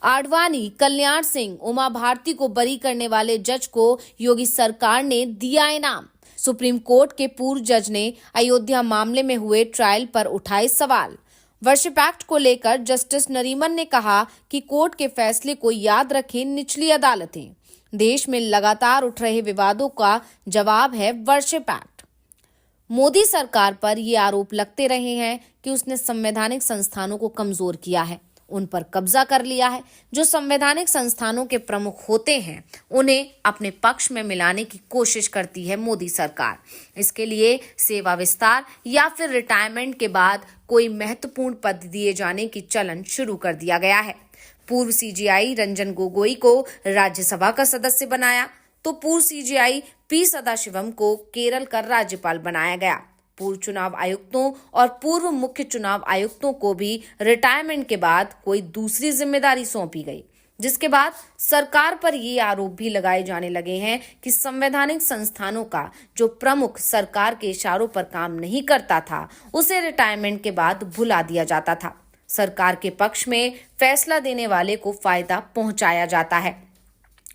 आडवाणी, कल्याण सिंह, उमा भारती को बरी करने वाले जज को योगी सरकार ने दिया इनाम। सुप्रीम कोर्ट के पूर्व जज ने अयोध्या मामले में हुए ट्रायल पर उठाए सवाल। वर्शिप एक्ट को लेकर जस्टिस नरीमन ने कहा कि कोर्ट के फैसले को याद रखें निचली अदालतें। देश में लगातार उठ रहे विवादों का जवाब है वर्शिप एक्ट। मोदी सरकार पर ये आरोप लगते रहे हैं कि उसने संवैधानिक संस्थानों को कमजोर किया है, उन पर कब्जा कर लिया है। जो संवैधानिक संस्थानों के प्रमुख होते हैं उन्हें अपने पक्ष में मिलाने की कोशिश करती है मोदी सरकार। इसके लिए सेवा विस्तार या फिर रिटायरमेंट के बाद कोई महत्वपूर्ण पद दिए जाने की चलन शुरू कर दिया गया है। पूर्व सीजेआई रंजन गोगोई को राज्यसभा का सदस्य बनाया तो पूर्व सीजेआई पी सदाशिवम को केरल का राज्यपाल बनाया गया। पूर्व चुनाव आयुक्तों और पूर्व मुख्य चुनाव आयुक्तों को भी रिटायरमेंट के बाद कोई दूसरी जिम्मेदारी सौंपी गई, जिसके बाद सरकार पर ये आरोप भी लगाए जाने लगे हैं कि संवैधानिक संस्थानों का जो प्रमुख सरकार के इशारों पर काम नहीं करता था उसे रिटायरमेंट के बाद भुला दिया जाता था। सरकार के पक्ष में फैसला देने वाले को फायदा पहुंचाया जाता है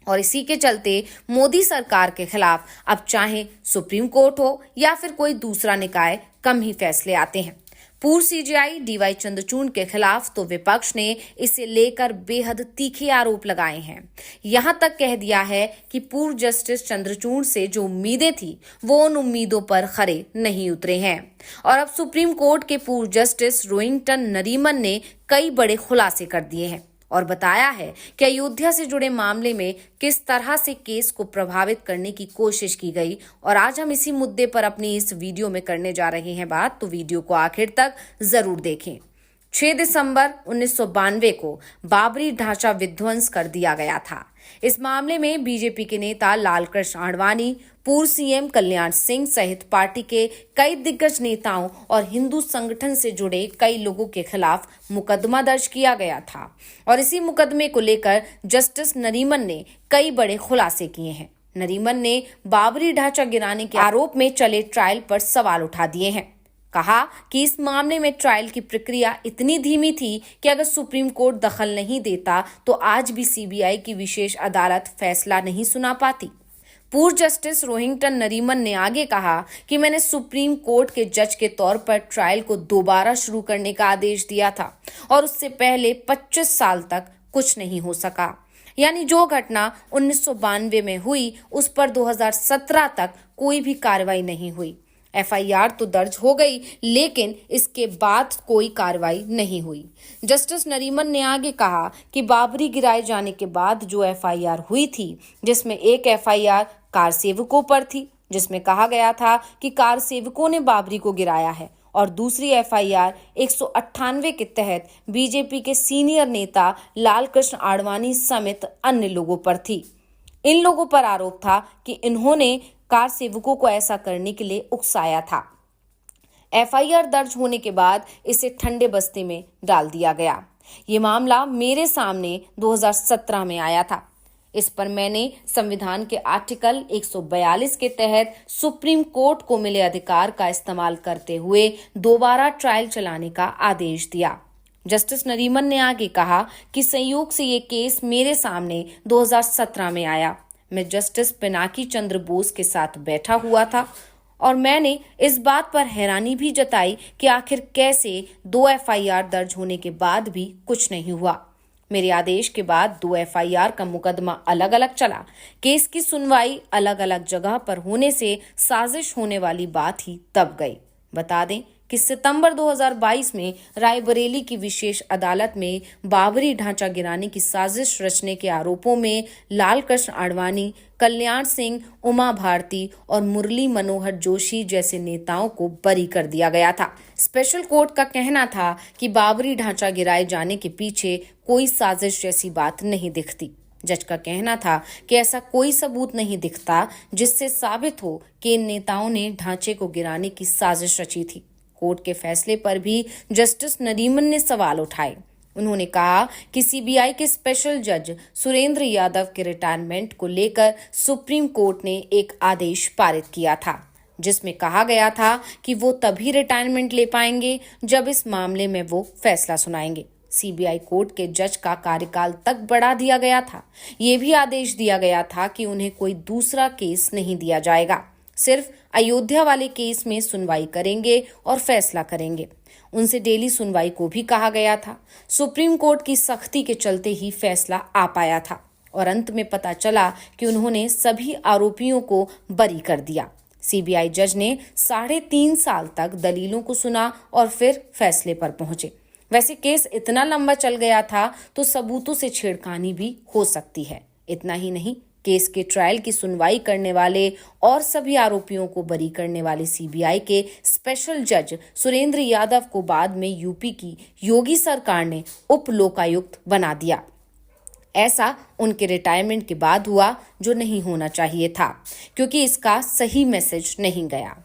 और इसी के चलते मोदी सरकार के खिलाफ अब चाहे सुप्रीम कोर्ट हो या फिर कोई दूसरा निकाय कम ही फैसले आते हैं। पूर्व सीजेआई डीवाई चंद्रचूड़ के खिलाफ तो विपक्ष ने इसे लेकर बेहद तीखे आरोप लगाए हैं। यहां तक कह दिया है कि पूर्व जस्टिस चंद्रचूड़ से जो उम्मीदें थी वो उन उम्मीदों पर खरे नहीं उतरे हैं। और अब सुप्रीम कोर्ट के पूर्व जस्टिस रोहिंटन नरीमन ने कई बड़े खुलासे कर दिए हैं और बताया है कि अयोध्या से जुड़े मामले में किस तरह से केस को प्रभावित करने की कोशिश की गई। और आज हम इसी मुद्दे पर अपनी इस वीडियो में करने जा रहे हैं बात, तो वीडियो को आखिर तक जरूर देखें। 6 दिसंबर 1992 को बाबरी ढांचा विध्वंस कर दिया गया था। इस मामले में बीजेपी के नेता लालकृष्ण आडवाणी, पूर्व सीएम कल्याण सिंह सहित पार्टी के कई दिग्गज नेताओं और हिंदू संगठन से जुड़े कई लोगों के खिलाफ मुकदमा दर्ज किया गया था और इसी मुकदमे को लेकर जस्टिस नरीमन ने कई बड़े खुलासे किए हैं। नरीमन ने बाबरी ढांचा गिराने के आरोप में चले ट्रायल पर सवाल उठा दिए हैं। कहा कि इस मामले में ट्रायल की प्रक्रिया इतनी धीमी थी कि अगर सुप्रीम कोर्ट दखल नहीं देता तो आज भी सीबीआई की विशेष अदालत फैसला नहीं सुना पाती। पूर्व जस्टिस रोहिंटन नरीमन ने आगे कहा कि मैंने सुप्रीम कोर्ट के जज के तौर पर ट्रायल को दोबारा शुरू करने का आदेश दिया था और उससे पहले 25 साल तक कुछ नहीं हो सका। यानी जो घटना 1992 में हुई उस पर 2017 तक कोई भी कार्रवाई नहीं हुई। एफआईआर तो दर्ज हो गई लेकिन इसके बाद कोई कार्रवाई नहीं हुई। जस्टिस नरीमन ने आगे कहा कि बाबरी गिराए जाने के बाद जो एफआईआर हुई थी, जिसमें एक एफआईआर कार सेवकों पर थी जिसमें कहा गया था कि कार सेवकों ने बाबरी को गिराया है और दूसरी एफआईआर 198 के तहत बीजेपी के सीनियर नेता लालकृष्ण आडवाणी समेत अन्य लोगों पर थी। इन लोगों पर आरोप था कि इन्होंने कार सेवकों को ऐसा करने के लिए उकसाया था। एफआईआर दर्ज होने के बाद इसे ठंडे बस्ते में डाल दिया गया। ये मामला मेरे सामने 2017 में आया था। इस पर मैंने संविधान के आर्टिकल 142 के तहत सुप्रीम कोर्ट को मिले अधिकार का इस्तेमाल करते हुए दोबारा ट्रायल चलाने का आदेश दिया। जस्टिस नरीमन ने आगे कहा कि संयोग से ये केस मेरे सामने 2017 में आया। मैं जस्टिस पिनाकी चंद्र बोस के साथ बैठा हुआ था और मैंने इस बात पर हैरानी भी जताई कि आखिर कैसे 2 एफआईआर दर्ज होने के बाद भी कुछ नहीं हुआ। मेरे आदेश के बाद 2 एफआईआर का मुकदमा अलग अलग चला। केस की सुनवाई अलग अलग जगह पर होने से साजिश होने वाली बात ही तब गई। बता दें कि सितंबर 2022 में रायबरेली की विशेष अदालत में बाबरी ढांचा गिराने की साजिश रचने के आरोपों में लालकृष्ण आडवाणी, कल्याण सिंह, उमा भारती और मुरली मनोहर जोशी जैसे नेताओं को बरी कर दिया गया था। स्पेशल कोर्ट का कहना था कि बाबरी ढांचा गिराए जाने के पीछे कोई साजिश जैसी बात नहीं दिखती। जज का कहना था कि ऐसा कोई सबूत नहीं दिखता जिससे साबित हो कि इन नेताओं ने ढांचे को गिराने की साजिश रची थी। कोर्ट के फैसले पर भी जस्टिस नरीमन ने सवाल उठाए। उन्होंने कहा कि सीबीआई के स्पेशल जज सुरेंद्र यादव के रिटायरमेंट को लेकर सुप्रीम कोर्ट ने एक आदेश पारित किया था जिसमें कहा गया था कि वो तभी रिटायरमेंट ले पाएंगे जब इस मामले में वो फैसला सुनाएंगे। सीबीआई कोर्ट के जज का कार्यकाल तक बढ़ा दिया गया था। ये भी आदेश दिया गया था कि उन्हें कोई दूसरा केस नहीं दिया जाएगा, सिर्फ अयोध्या वाले केस में सुनवाई करेंगे और फैसला करेंगे। उनसे डेली सुनवाई को भी कहा गया था। सुप्रीम कोर्ट की सख्ती के चलते ही फैसला आ पाया था और अंत में पता चला कि उन्होंने सभी आरोपियों को बरी कर दिया। सीबीआई जज ने 3.5 साल तक दलीलों को सुना और फिर फैसले पर पहुंचे। वैसे केस इतना लंबा चल गया था तो सबूतों से छेड़खानी भी हो सकती है। इतना ही नहीं, केस के ट्रायल की सुनवाई करने वाले और सभी आरोपियों को बरी करने वाले सीबीआई के स्पेशल जज सुरेंद्र यादव को बाद में यूपी की योगी सरकार ने उप लोकायुक्त बना दिया। ऐसा उनके रिटायरमेंट के बाद हुआ, जो नहीं होना चाहिए था, क्योंकि इसका सही मैसेज नहीं गया।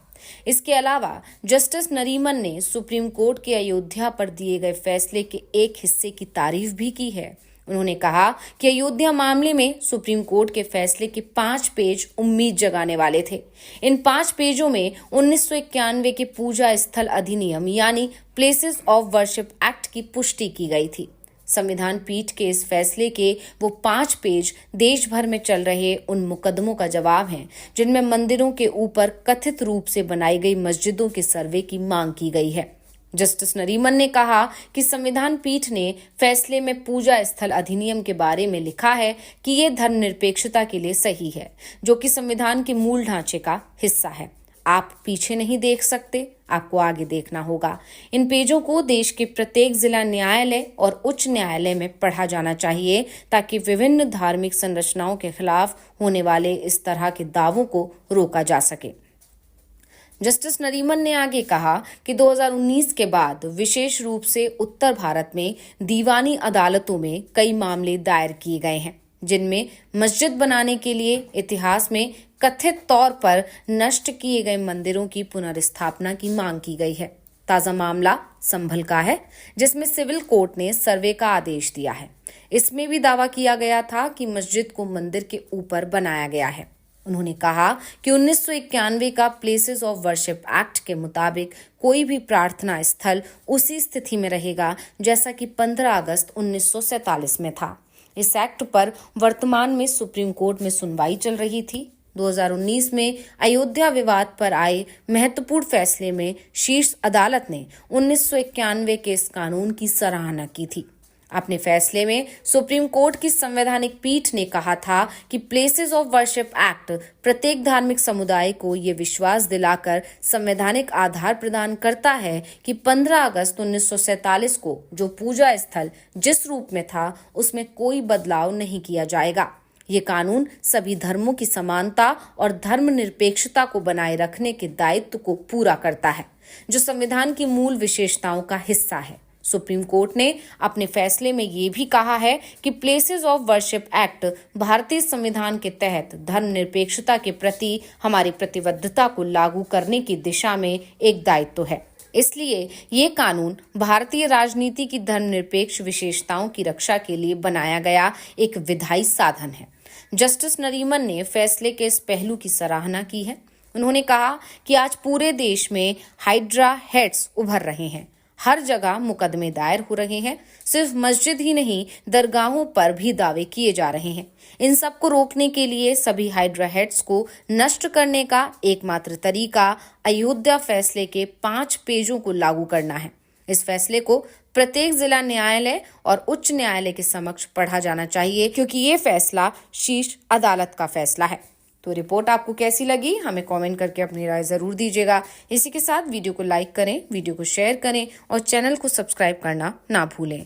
इसके अलावा जस्टिस नरीमन ने सुप्रीम कोर्ट के अयोध्या पर दिए गए फैसले के एक हिस्से की तारीफ भी की है। उन्होंने कहा कि अयोध्या मामले में सुप्रीम कोर्ट के फैसले के 5 पेज उम्मीद जगाने वाले थे। इन 5 पेजों में 1991 के पूजा स्थल अधिनियम यानी प्लेसेस ऑफ वर्शिप एक्ट की पुष्टि की गई थी। संविधान पीठ के इस फैसले के वो 5 पेज देश भर में चल रहे उन मुकदमों का जवाब हैं जिनमें मंदिरों के ऊपर कथित रूप से बनाई गई मस्जिदों के सर्वे की मांग की गई है। जस्टिस नरीमन ने कहा कि संविधान पीठ ने फैसले में पूजा स्थल अधिनियम के बारे में लिखा है कि ये धर्मनिरपेक्षता के लिए सही है, जो कि संविधान के मूल ढांचे का हिस्सा है। आप पीछे नहीं देख सकते, आपको आगे देखना होगा। इन पेजों को देश के प्रत्येक जिला न्यायालय और उच्च न्यायालय में पढ़ा जाना चाहिए ताकि विभिन्न धार्मिक संरचनाओं के खिलाफ होने वाले इस तरह के दावों को रोका जा सके। जस्टिस नरीमन ने आगे कहा कि 2019 के बाद विशेष रूप से उत्तर भारत में दीवानी अदालतों में कई मामले दायर किए गए हैं, जिनमें मस्जिद बनाने के लिए इतिहास में कथित तौर पर नष्ट किए गए मंदिरों की पुनर्स्थापना की मांग की गई है। ताजा मामला संभल का है, जिसमें सिविल कोर्ट ने सर्वे का आदेश दिया है। इसमें भी दावा किया गया था कि मस्जिद को मंदिर के ऊपर बनाया गया है। उन्होंने कहा कि 1991 का प्लेसेस ऑफ वर्शिप एक्ट के मुताबिक कोई भी प्रार्थना स्थल उसी स्थिति में रहेगा जैसा कि 15 अगस्त 1947 में था। इस एक्ट पर वर्तमान में सुप्रीम कोर्ट में सुनवाई चल रही थी। 2019 में अयोध्या विवाद पर आए महत्वपूर्ण फैसले में शीर्ष अदालत ने 1991 के इस कानून की सराहना की थी। अपने फैसले में सुप्रीम कोर्ट की संवैधानिक पीठ ने कहा था कि प्लेसेस ऑफ वर्शिप एक्ट प्रत्येक धार्मिक समुदाय को ये विश्वास दिलाकर संवैधानिक आधार प्रदान करता है कि 15 अगस्त 1947 को जो पूजा स्थल जिस रूप में था उसमें कोई बदलाव नहीं किया जाएगा। ये कानून सभी धर्मों की समानता और धर्मनिरपेक्षता को बनाए रखने के दायित्व को पूरा करता है, जो संविधान की मूल विशेषताओं का हिस्सा है। सुप्रीम कोर्ट ने अपने फैसले में ये भी कहा है कि प्लेसेस ऑफ वर्शिप एक्ट भारतीय संविधान के तहत धर्मनिरपेक्षता के प्रति हमारी प्रतिबद्धता को लागू करने की दिशा में एक दायित्व है। इसलिए ये कानून भारतीय राजनीति की धर्मनिरपेक्ष विशेषताओं की रक्षा के लिए बनाया गया एक विधायी साधन है। जस्टिस नरीमन ने फैसले के इस पहलू की सराहना की है। उन्होंने कहा कि आज पूरे देश में हाइड्रा हेड्स उभर रहे हैं, हर जगह मुकदमे दायर हो रहे हैं। सिर्फ मस्जिद ही नहीं, दरगाहों पर भी दावे किए जा रहे हैं। इन सब को रोकने के लिए सभी हाइड्रा हेड्स को नष्ट करने का एकमात्र तरीका अयोध्या फैसले के 5 पेजों को लागू करना है। इस फैसले को प्रत्येक जिला न्यायालय और उच्च न्यायालय के समक्ष पढ़ा जाना चाहिए, क्योंकि ये फैसला शीर्ष अदालत का फैसला है। तो रिपोर्ट आपको कैसी लगी, हमें कमेंट करके अपनी राय जरूर दीजिएगा। इसी के साथ वीडियो को लाइक करें, वीडियो को शेयर करें और चैनल को सब्सक्राइब करना ना भूलें।